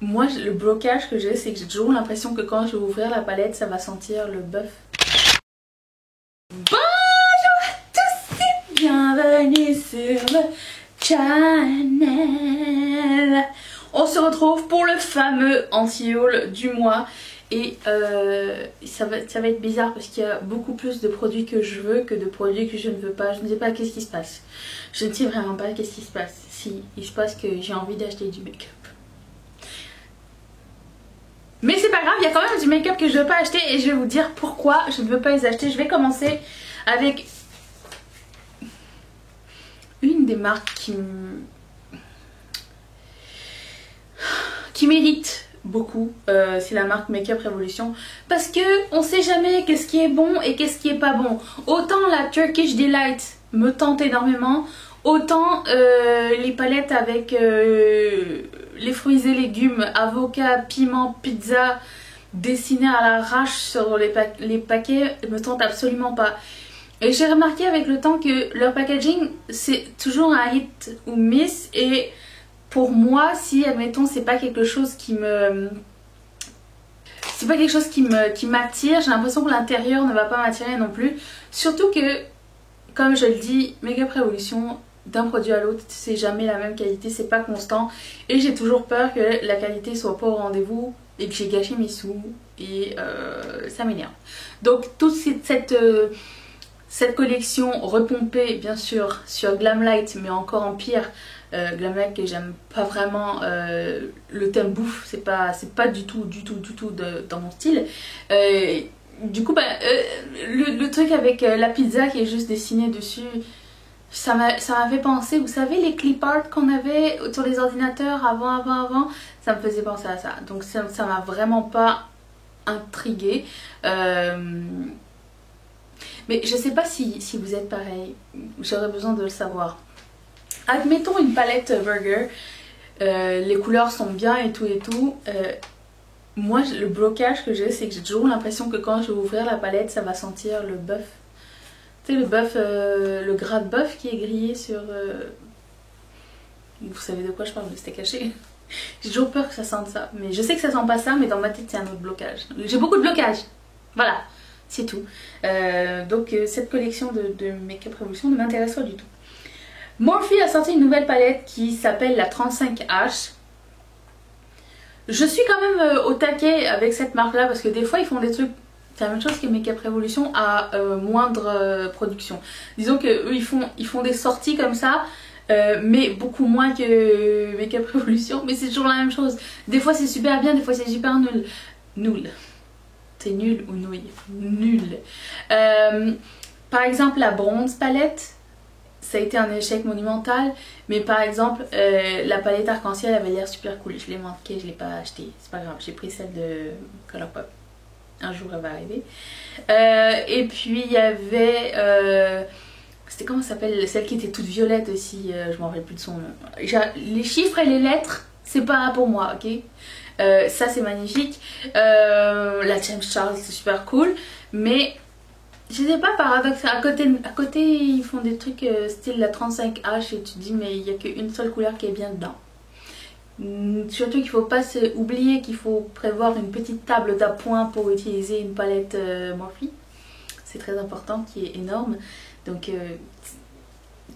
Moi, le blocage que j'ai, c'est que j'ai toujours l'impression que quand je vais ouvrir la palette, ça va sentir le bœuf. Bonjour à tous et bienvenue sur le channel. On se retrouve pour le fameux anti-haul du mois. Et ça va être bizarre parce qu'il y a beaucoup plus de produits que je veux que de produits que je ne veux pas. Je ne sais pas qu'est-ce qui se passe. Je ne sais vraiment pas qu'est-ce qui se passe. Si, il se passe que j'ai envie d'acheter du make-up. Mais c'est pas grave, il y a quand même du make-up que je ne veux pas acheter et je vais vous dire pourquoi je ne veux pas les acheter. Je vais commencer avec une des marques qui mérite beaucoup, c'est la marque Makeup Revolution, parce que on sait jamais qu'est-ce qui est bon et qu'est-ce qui est pas bon. Autant la Turkish Delight me tente énormément, autant les palettes avec les fruits et légumes, avocat, piment, pizza dessinés à l'arrache sur les paquets me tentent absolument pas. Et j'ai remarqué avec le temps que leur packaging c'est toujours un hit ou miss, et pour moi, si admettons c'est pas quelque chose qui me... c'est pas quelque chose qui m'attire, j'ai l'impression que l'intérieur ne va pas m'attirer non plus. Surtout que, comme je le dis, Makeup Revolution, d'un produit à l'autre, c'est jamais la même qualité, c'est pas constant. Et j'ai toujours peur que la qualité soit pas au rendez-vous et que j'ai gâché mes sous. Et ça m'énerve. Donc toute cette collection repompée bien sûr sur Glamlight, mais encore en pire, Glamlight que j'aime pas vraiment, le thème bouffe, c'est pas du tout dans mon style. Du coup le truc avec la pizza qui est juste dessinée dessus, ça m'a fait penser, vous savez les clip art qu'on avait sur les ordinateurs avant, ça me faisait penser à ça. Donc ça m'a vraiment pas intriguée. Mais je sais pas si vous êtes pareil, j'aurais besoin de le savoir. Admettons une palette burger, les couleurs sont bien et tout. Moi le blocage que j'ai, c'est que j'ai toujours l'impression que quand je vais ouvrir la palette, ça va sentir le bœuf. Tu sais, le bœuf, le gras de bœuf qui est grillé sur... Vous savez de quoi je parle, le steak haché. J'ai toujours peur que ça sente ça. Mais je sais que ça sent pas ça, mais dans ma tête c'est un autre blocage. J'ai beaucoup de blocages. Voilà, c'est tout. Donc cette collection de Makeup Revolution ne m'intéresse pas du tout. Morphe a sorti une nouvelle palette qui s'appelle la 35H. Je suis quand même au taquet avec cette marque là parce que des fois ils font des trucs... C'est la même chose que Makeup Revolution à moindre production. Disons que eux ils font des sorties comme ça, mais beaucoup moins que Makeup Revolution. Mais c'est toujours la même chose. Des fois c'est super bien, des fois c'est super nul. Nul. C'est nul ou nouille? Nul. Par exemple la bronze palette, ça a été un échec monumental. Mais par exemple la palette arc-en-ciel avait l'air super cool. Je l'ai manqué, je l'ai pas acheté. C'est pas grave, j'ai pris celle de Colourpop. Un jour elle va arriver. Et puis il y avait c'était comment ça s'appelle, celle qui était toute violette aussi, je m'en rappelle plus de son nom. Les chiffres et les lettres c'est pas pour moi, ok. Ça c'est magnifique. La James Charles c'est super cool, mais je sais pas, paradoxal, à côté ils font des trucs style la 35H et tu te dis mais il y a qu'une seule couleur qui est bien dedans. Surtout qu'il faut pas oublier qu'il faut prévoir une petite table d'appoint pour utiliser une palette Morphe. C'est très important, qui est énorme. Donc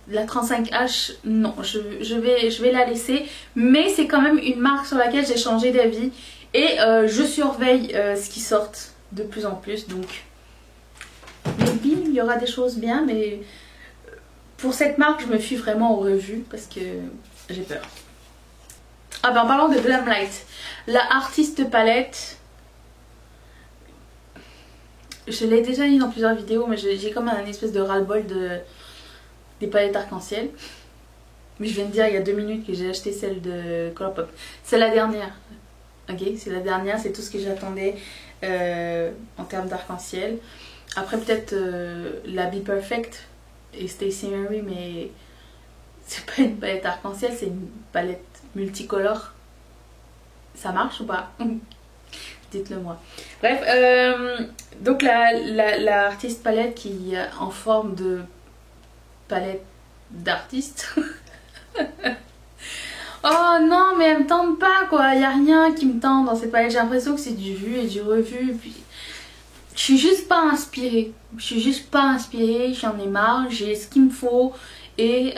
la 35H, non, je vais la laisser. Mais c'est quand même une marque sur laquelle j'ai changé d'avis. Et je surveille ce qui sort de plus en plus. Donc maybe il y aura des choses bien. Mais pour cette marque, je me fie vraiment aux revues parce que j'ai peur. Ah ben en parlant de Glamlight, la Artist Palette, je l'ai déjà dit dans plusieurs vidéos, mais j'ai comme un espèce de ras-le-bol des palettes arc-en-ciel. Mais je viens de dire il y a 2 minutes que j'ai acheté celle de Colourpop. C'est la dernière, ok, c'est la dernière, c'est tout ce que j'attendais en termes d'arc-en-ciel. Après peut-être la Be Perfect et Stacey Mary, mais c'est pas une palette arc-en-ciel, c'est une palette multicolore. Ça marche ou pas? Dites-le moi. Bref, donc la Artist Palette qui est en forme de palette d'artiste. Oh non, mais elle me tente pas quoi, y a rien qui me tente dans cette palette. J'ai l'impression que c'est du vu et du revu. Puis... je suis juste pas inspirée. J'en ai marre, j'ai ce qu'il me faut. Et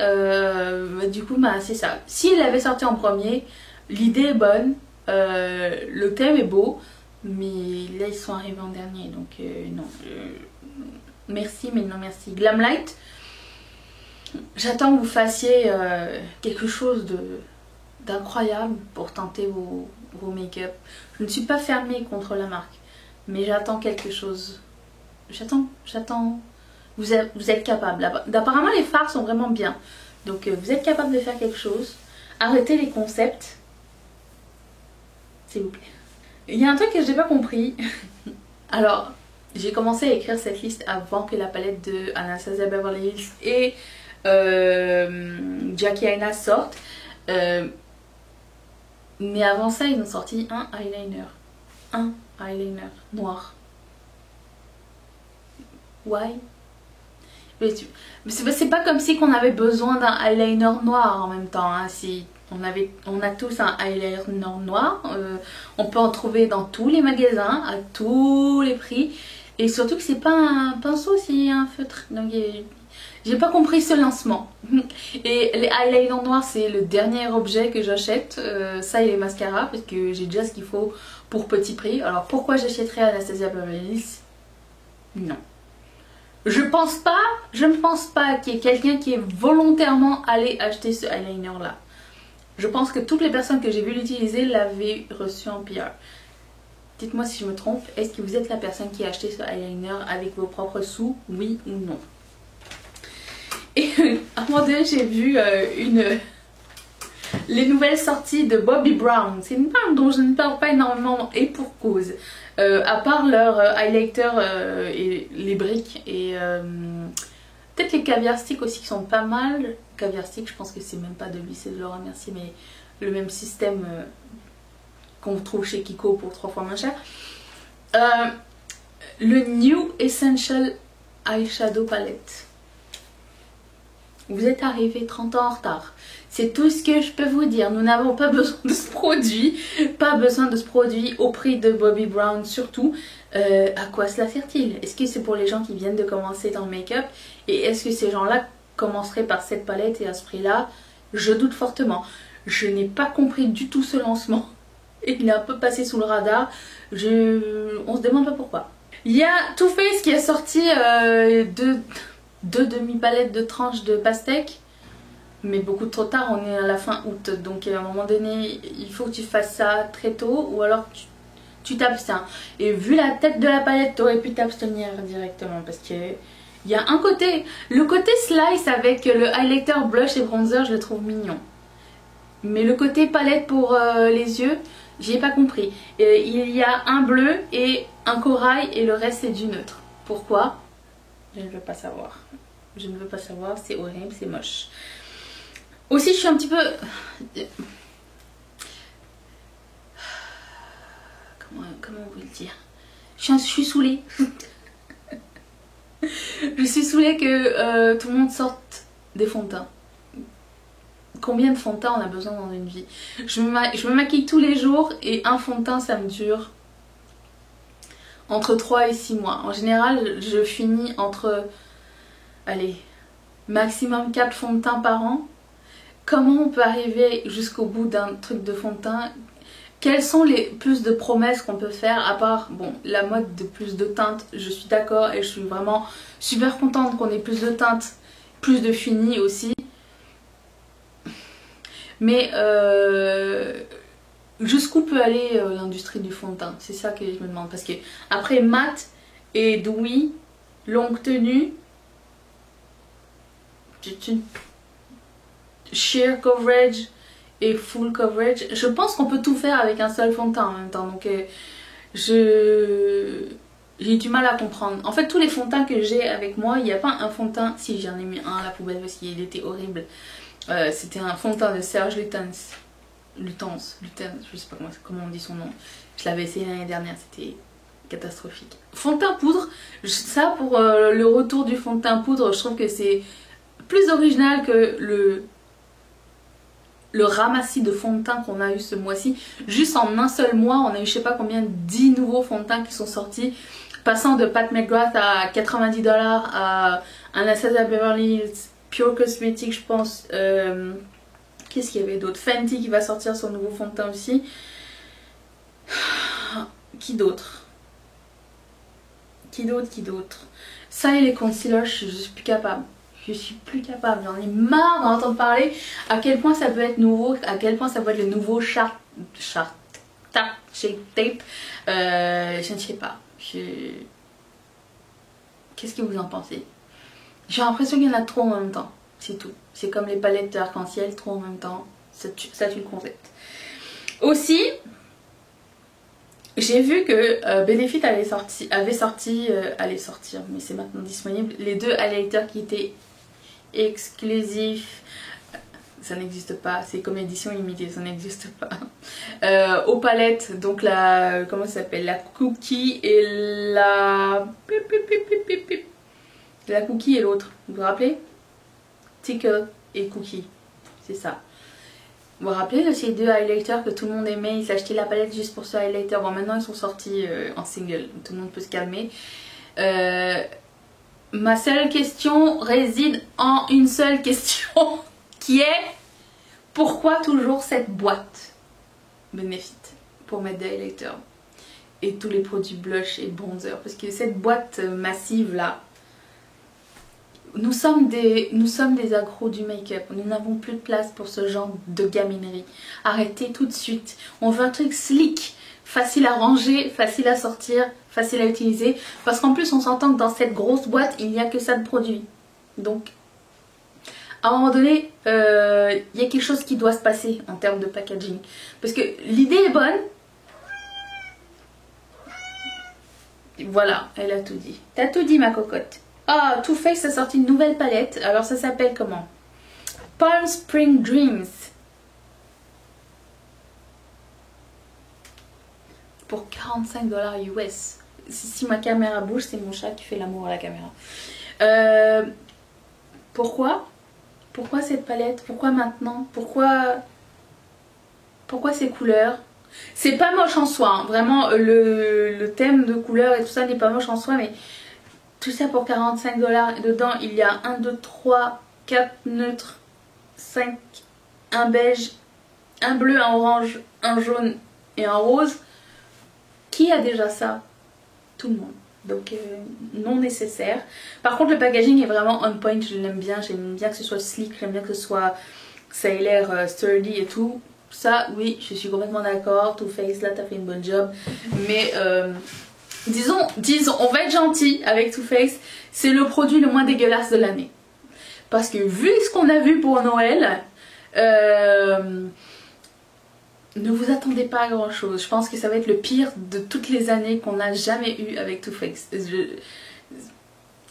du coup, bah, c'est ça. S'il avait sorti en premier, l'idée est bonne, le thème est beau, mais là ils sont arrivés en dernier, donc non. Merci, mais non merci. Glamlight, j'attends que vous fassiez quelque chose d'incroyable pour tenter vos make-up. Je ne suis pas fermée contre la marque, mais j'attends quelque chose. J'attends. Vous êtes capable. Apparemment, les fards sont vraiment bien. Donc, vous êtes capable de faire quelque chose. Arrêtez les concepts. S'il vous plaît. Il y a un truc que je n'ai pas compris. Alors, j'ai commencé à écrire cette liste avant que la palette de Anastasia Beverly Hills et Jackie Aina sorte. Mais avant ça, ils ont sorti un eyeliner. Un eyeliner noir. Why? Mais c'est pas comme si qu'on avait besoin d'un eyeliner noir en même temps. Hein. Si on a tous un eyeliner noir, on peut en trouver dans tous les magasins, à tous les prix. Et surtout que c'est pas un pinceau, c'est un feutre. Donc j'ai pas compris ce lancement. Et les eyeliners noirs, c'est le dernier objet que j'achète. Ça et les mascaras, parce que j'ai déjà ce qu'il faut pour petit prix. Alors pourquoi j'achèterais Anastasia Beverly Hills? Non. Je ne pense pas qu'il y ait quelqu'un qui est volontairement allé acheter ce eyeliner là. Je pense que toutes les personnes que j'ai vu l'utiliser l'avaient reçu en PR. Dites-moi si je me trompe, est-ce que vous êtes la personne qui a acheté ce eyeliner avec vos propres sous, oui ou non? Et à un moment donné, j'ai vu les nouvelles sorties de Bobbi Brown. C'est une marque dont je ne parle pas énormément et pour cause. À part leur highlighter et les briques et peut-être les caviar sticks aussi qui sont pas mal. Caviar stick, je pense que c'est même pas de lui, c'est de Laura Mercier, mais le même système qu'on trouve chez Kiko pour 3 fois moins cher. Le New Essential Eyeshadow Palette. Vous êtes arrivé 30 ans en retard. C'est tout ce que je peux vous dire. Nous n'avons pas besoin de ce produit. Pas besoin de ce produit au prix de Bobbi Brown surtout. À quoi cela sert-il? Est-ce que c'est pour les gens qui viennent de commencer dans le make-up? Et est-ce que ces gens-là commenceraient par cette palette et à ce prix-là? Je doute fortement. Je n'ai pas compris du tout ce lancement. Et il est un peu passé sous le radar. On se demande pas pourquoi. Il y a Too Faced qui a sorti deux demi-palettes de tranches de pastèque. Mais beaucoup trop tard, on est à la fin août. Donc à un moment donné, il faut que tu fasses ça très tôt ou alors tu t'abstiens. Et vu la tête de la palette, tu aurais pu t'abstenir directement. Parce que il y a un côté, le côté slice avec le highlighter, blush et bronzer, je le trouve mignon. Mais le côté palette pour les yeux, j'ai pas compris. Il y a un bleu et un corail et le reste c'est du neutre. Pourquoi? Je ne veux pas savoir. Je ne veux pas savoir, c'est horrible, c'est moche. Aussi, je suis un petit peu... Comment vous le dire? Je suis saoulée. Je suis saoulée que tout le monde sorte des fonds de teint. Combien de fonds de teint on a besoin dans une vie? Je me maquille tous les jours et un fond de teint ça me dure entre 3 et 6 mois. En général, je finis entre... allez, maximum 4 fonds de teint par an. Comment on peut arriver jusqu'au bout d'un truc de fond de teint? Quelles sont les plus de promesses qu'on peut faire à part, bon, la mode de plus de teintes, je suis d'accord et je suis vraiment super contente qu'on ait plus de teintes, plus de fini aussi. Mais jusqu'où peut aller l'industrie du fond de teint? C'est ça que je me demande. Parce que après mat et dewy, longue tenue, sheer coverage et full coverage, je pense qu'on peut tout faire avec un seul fond de teint en même temps. Donc j'ai du mal à comprendre. En fait, tous les fonds de teint que j'ai avec moi, il n'y a pas un fond de teint. Si, j'en ai mis un à la poubelle parce qu'il était horrible. C'était un fond de teint de Serge Lutens, je sais pas comment on dit son nom. Je l'avais essayé l'année dernière, c'était catastrophique. Fond de teint poudre, ça pour le retour du fond de teint poudre, je trouve que c'est plus original que le ramassis de fond de teint qu'on a eu ce mois-ci. Juste en un seul mois, on a eu je sais pas combien, 10 nouveaux fonds de teint qui sont sortis. Passant de Pat McGrath à 90 $ à Anastasia Beverly Hills, Pure Cosmetics je pense. Qu'est-ce qu'il y avait d'autre? Fenty qui va sortir son nouveau fond de teint aussi. Qui d'autre? Qui d'autre? Ça et les concealers, je suis plus capable. Je suis plus capable. J'en ai marre d'en entendre parler. À quel point ça peut être nouveau. À quel point ça peut être le nouveau Shape Tape. Je ne sais pas. Qu'est-ce que vous en pensez? J'ai l'impression qu'il y en a trop en même temps. C'est tout. C'est comme les palettes d'arc-en-ciel, trop en même temps. Ça tue le concept. Aussi, j'ai vu que Benefit allait sortir, mais c'est maintenant disponible, les 2 highlighters qui étaient exclusifs. Ça n'existe pas, c'est comme édition limitée, ça n'existe pas. Aux palettes, donc la, comment ça s'appelle, la Cookie et la Cookie et l'autre, vous vous rappelez? Tickle et Cookie, c'est ça. Vous vous rappelez de ces 2 highlighters que tout le monde aimait, ils achetaient la palette juste pour ce highlighter. Bon, maintenant ils sont sortis en single, donc tout le monde peut se calmer. Ma seule question réside en une seule question qui est: pourquoi toujours cette boîte Benefit pour mettre des highlighters et tous les produits blush et bronzer? Parce que cette boîte massive là, nous sommes des accros du make-up. Nous n'avons plus de place pour ce genre de gaminerie. Arrêtez tout de suite. On veut un truc slick, facile à ranger, facile à sortir, facile à utiliser. Parce qu'en plus on s'entend que dans cette grosse boîte il n'y a que ça de produits. Donc à un moment donné, il y a quelque chose qui doit se passer en termes de packaging. Parce que l'idée est bonne. Voilà, elle a tout dit. T'as tout dit ma cocotte. Ah, Too Faced a sorti une nouvelle palette. Alors ça s'appelle comment? Palm Spring Dreams. Pour 45 $ US. Si ma caméra bouge, c'est mon chat qui fait l'amour à la caméra. Pourquoi cette palette? Pourquoi maintenant? Pourquoi ces couleurs? C'est pas moche en soi, hein. Vraiment le thème de couleurs et tout ça n'est pas moche en soi, mais tout ça pour 45 $. Dedans il y a 1, 2, 3, 4 neutres, 5, un beige, un bleu, un orange, un jaune et un rose. Qui a déjà ça? Tout le monde. Donc non nécessaire. Par contre le packaging est vraiment on point, je l'aime bien. J'aime bien que ce soit sleek, j'aime bien que ce soit, ça ait l'air sturdy et tout. Ça oui, je suis complètement d'accord. Too Faced là t'as fait une bonne job. Mais disons, on va être gentil avec Too Faced. C'est le produit le moins dégueulasse de l'année. Parce que vu ce qu'on a vu pour Noël, ne vous attendez pas à grand chose. Je pense que ça va être le pire de toutes les années qu'on n'a jamais eu avec Too Faced.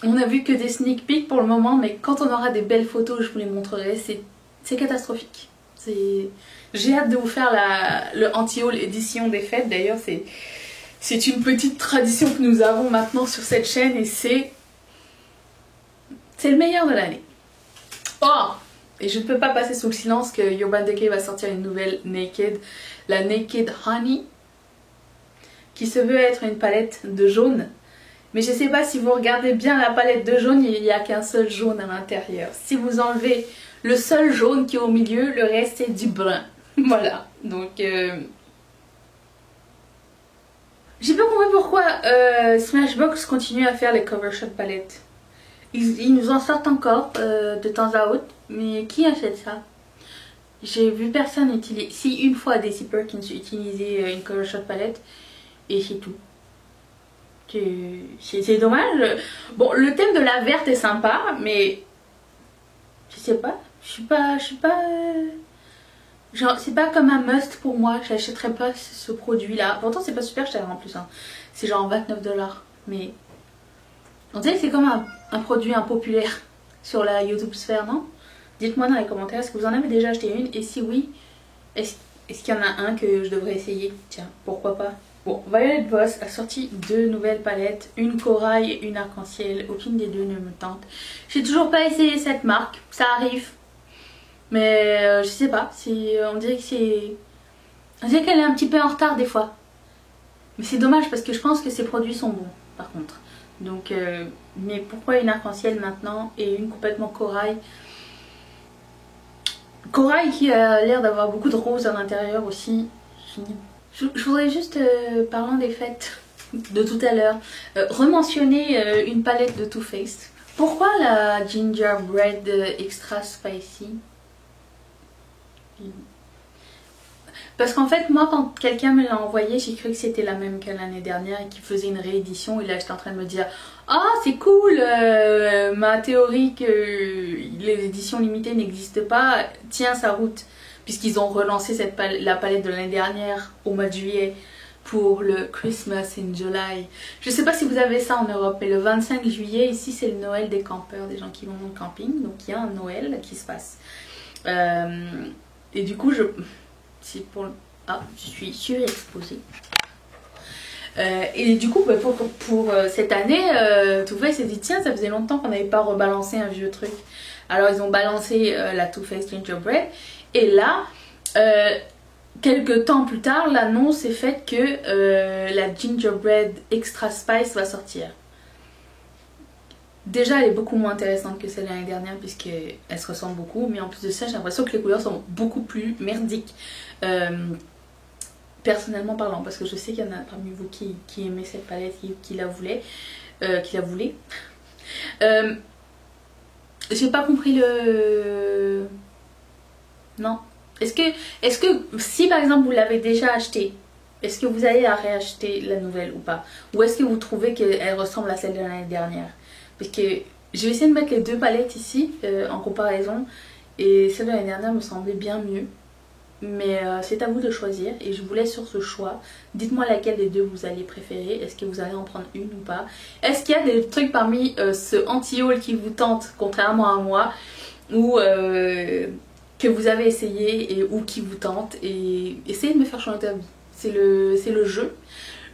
On a vu que des sneak peeks pour le moment, mais quand on aura des belles photos, je vous les montrerai. C'est catastrophique. J'ai hâte de vous faire le anti-haul édition des fêtes. D'ailleurs, c'est une petite tradition que nous avons maintenant sur cette chaîne et c'est le meilleur de l'année. Oh! Et je ne peux pas passer sous le silence que Urban Decay va sortir une nouvelle Naked, la Naked Honey, qui se veut être une palette de jaune. Mais je ne sais pas si vous regardez bien la palette de jaune, il n'y a qu'un seul jaune à l'intérieur. Si vous enlevez le seul jaune qui est au milieu, le reste est du brun. Voilà, donc j'ai pas compris pourquoi Smashbox continue à faire les cover shot palettes. Ils nous en sortent encore de temps à autre, mais qui achète ça? J'ai vu personne utiliser, si une fois des Perkins utiliser une cover shot palette, et c'est tout. C'est dommage. Bon, le thème de la verte est sympa, mais je sais pas, je suis pas genre, c'est pas comme un must pour moi. J'achèterais pas ce produit là. Pourtant c'est pas super cher en plus, hein. C'est genre 29 $, mais on dirait que c'est comme un produit impopulaire sur la YouTube sphère, non? Dites-moi dans les commentaires, est-ce que vous en avez déjà acheté une? Et si oui, est-ce qu'il y en a un que je devrais essayer? Tiens, pourquoi pas? Bon, Violet Voss a sorti 2 nouvelles palettes, une corail et une arc-en-ciel. Aucune des deux ne me tente. J'ai toujours pas essayé cette marque, ça arrive. Mais je sais pas, on dirait que c'est... On dirait qu'elle est un petit peu en retard des fois. Mais c'est dommage parce que je pense que ces produits sont bons par contre. Donc, mais pourquoi une arc-en-ciel maintenant et une complètement corail? Corail qui a l'air d'avoir beaucoup de rose à l'intérieur aussi. Je voudrais juste, parlant des fêtes de tout à l'heure, rementionner une palette de Too Faced. Pourquoi la Gingerbread Extra Spicy? Parce qu'en fait, moi, quand quelqu'un me l'a envoyé, j'ai cru que c'était la même que l'année dernière et qu'il faisait une réédition. Et là, j'étais en train de me dire, ah, c'est cool, ma théorie que les éditions limitées n'existent pas tient sa route. Puisqu'ils ont relancé la palette de l'année dernière au mois de juillet pour le Christmas in July. Je sais pas si vous avez ça en Europe, mais le 25 juillet, ici, c'est le Noël des campeurs, des gens qui vont au camping. Donc, il y a un Noël qui se passe. Et du coup, c'est pour... Ah, je suis surexposée. Et du coup, bah, pour cette année, Too Faced s'est dit, tiens, ça faisait longtemps qu'on n'avait pas rebalancé un vieux truc. Alors, ils ont balancé la Too Faced Gingerbread. Et là, quelques temps plus tard, l'annonce est faite que la Gingerbread Extra Spice va sortir. Déjà, elle est beaucoup moins intéressante que celle de l'année dernière puisqu'elle se ressemble beaucoup. Mais en plus de ça, j'ai l'impression que les couleurs sont beaucoup plus merdiques. Personnellement parlant, parce que je sais qu'il y en a parmi vous qui aimaient cette palette, qui la voulaient. J'ai pas compris le... Non. Est-ce que si par exemple vous l'avez déjà acheté, est-ce que vous allez la réacheter la nouvelle ou pas? Ou est-ce que vous trouvez qu'elle ressemble à celle de l'année dernière? Parce que je vais essayer de mettre les deux palettes ici en comparaison. Et celle de l'année dernière me semblait bien mieux. Mais c'est à vous de choisir et je vous laisse sur ce choix. Dites-moi laquelle des deux vous allez préférer. Est-ce que vous allez en prendre une ou pas? Est-ce qu'il y a des trucs parmi ce anti-haul qui vous tente, contrairement à moi, ou que vous avez essayé ou qui vous tente? Et essayez de me faire changer d'avis. C'est le jeu.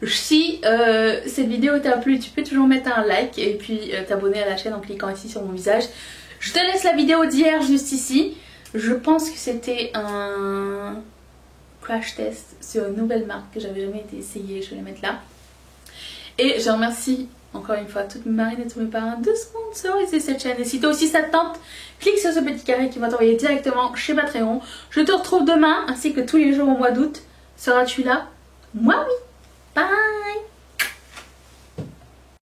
Si cette vidéo t'a plu, tu peux toujours mettre un like et puis t'abonner à la chaîne en cliquant ici sur mon visage. Je te laisse la vidéo d'hier juste ici. Je pense que c'était un crash test sur une nouvelle marque que j'avais jamais été essayée. Je vais la mettre là. Et je remercie encore une fois toutes mes marraines et tous mes parrains de sponsoriser cette chaîne. Et si toi aussi ça te tente, clique sur ce petit carré qui va t'envoyer directement chez Patreon. Je te retrouve demain ainsi que tous les jours au mois d'août. Seras-tu là? Moi oui. Bye.